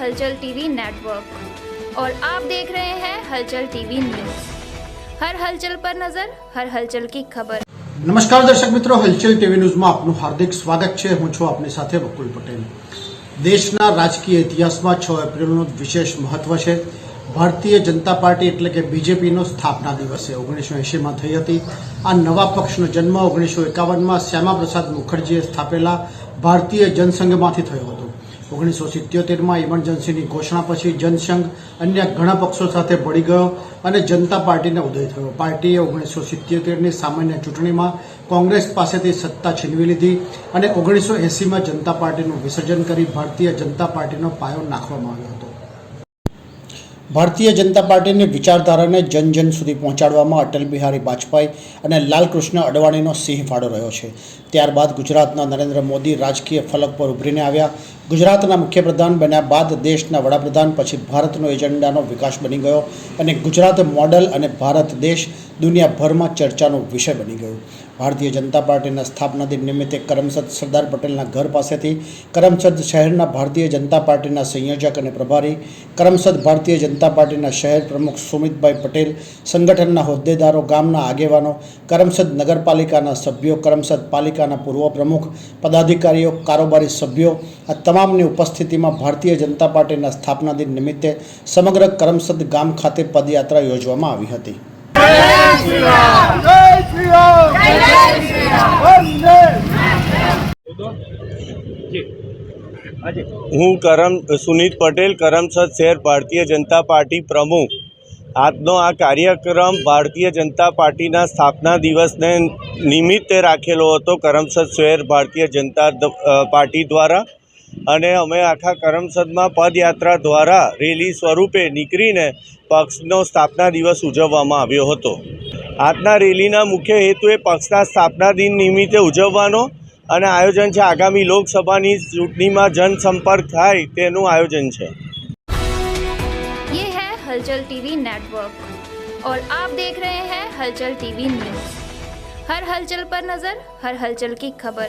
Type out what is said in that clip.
हलचल TV network और आप देख रहे हैं हलचल टीवी न्यूज। हर हलचल पर नजर, हर हलचल की खबर। नमस्कार दर्शक मित्रों, हलचल टीवी न्यूज में आपનું हार्दिक स्वागत છે। હું છું આપની સાથે બકુલ પટેલ। દેશના રાજકીય ઇતિહાસમાં 6 એપ્રિલનું વિશેષ મહત્વ છે। ભારતીય જનતા પાર્ટી એટલે કે બીજેપીનો સ્થાપના દિવસ 1980માં થઈ હતી। આ નવા પક્ષનો જન્મ 1951માં શ્યામાપ્રસાદ મુખર્જીએ સ્થાપેલા ભારતીય જનસંઘમાંથી થયો હતો। 1977માં ઇમરજન્સીની ઘોષણા પછી જનસંઘ અન્ય ઘણા પક્ષો સાથે ભળી ગયો અને જનતા પાર્ટીનો ઉદય થયો। પાર્ટીએ 1977ની સામાન્ય ચૂંટણીમાં કોંગ્રેસ પાસેથી સત્તા છીનવી લીધી અને 1980માં જનતા પાર્ટીનું વિસર્જન કરી ભારતીય જનતા પાર્ટીનો પાયો નાખવામાં આવ્યો હતો। ભારતીય જનતા પાર્ટીની વિચારધારાને જન જન સુધી પહોંચાડવામાં અટલ બિહારી વાજપેયી અને લાલકૃષ્ણ અડવાણીનો સિંહ ફાળો રહ્યો છે। ત્યારબાદ ગુજરાતના નરેન્દ્ર મોદી રાજકીય ફલક પર ઉભરીને આવ્યા। ગુજરાતના મુખ્યપ્રધાન બન્યા બાદ દેશના વડાપ્રધાન પછી ભારતનો એજન્ડાનો વિકાસ બની ગયો અને ગુજરાત મોડલ અને ભારત દેશ દુનિયાભરમાં ચર્ચાનો વિષય બની ગયો। ભારતીય જનતા પાર્ટીના સ્થાપના દિન નિમિત્તે કરમસદ સરદાર પટેલના ઘર પાસેથી કરમસદ શહેરના ભારતીય જનતા પાર્ટીના સંયોજક અને પ્રભારી, કરમસદ ભારતીય જનતા પાર્ટીના શહેર પ્રમુખ સુમિતભાઈ પટેલ, સંગઠનના હોદ્દેદારો, ગામના આગેવાનો, કરમસદ નગરપાલિકાના સભ્યો, કરમસદ પાલિકાના પૂર્વ પ્રમુખ, પદાધિકારીઓ, કારોબારી સભ્યો આ તમામની ઉપસ્થિતિમાં ભારતીય જનતા પાર્ટીના સ્થાપના દિન નિમિત્તે સમગ્ર કરમસદ ગામ ખાતે પદયાત્રા યોજવામાં આવી હતી। હું સુનિત પટેલ, કરમસદ શહેર ભારતીય જનતા પાર્ટી પ્રમુખ। આજનો આ કાર્યક્રમ ભારતીય જનતા પાર્ટીના સ્થાપના દિવસને નિમિત્તે રાખેલો હતો કરમસદ શહેર ભારતીય જનતા પાર્ટી દ્વારા, અને અમે આખા કરમસદમાં પદયાત્રા દ્વારા રેલી સ્વરૂપે નીકળીને પક્ષનો સ્થાપના દિવસ ઉજવવામાં આવ્યો હતો। આજના રેલીના મુખ્ય હેતુ એ પક્ષના સ્થાપના દિન નિમિત્તે ઉજવવાનો અને આયોજન છે આગામી લોકસભાની ચૂંટણીમાં જનસંપર્ક થાય તેનું આયોજન છે। ये है हलचल टीवी नेटवर्क और आप देख रहे हैं हलचल टीवी न्यूज। हर हलचल पर नजर, हर हलचल की खबर।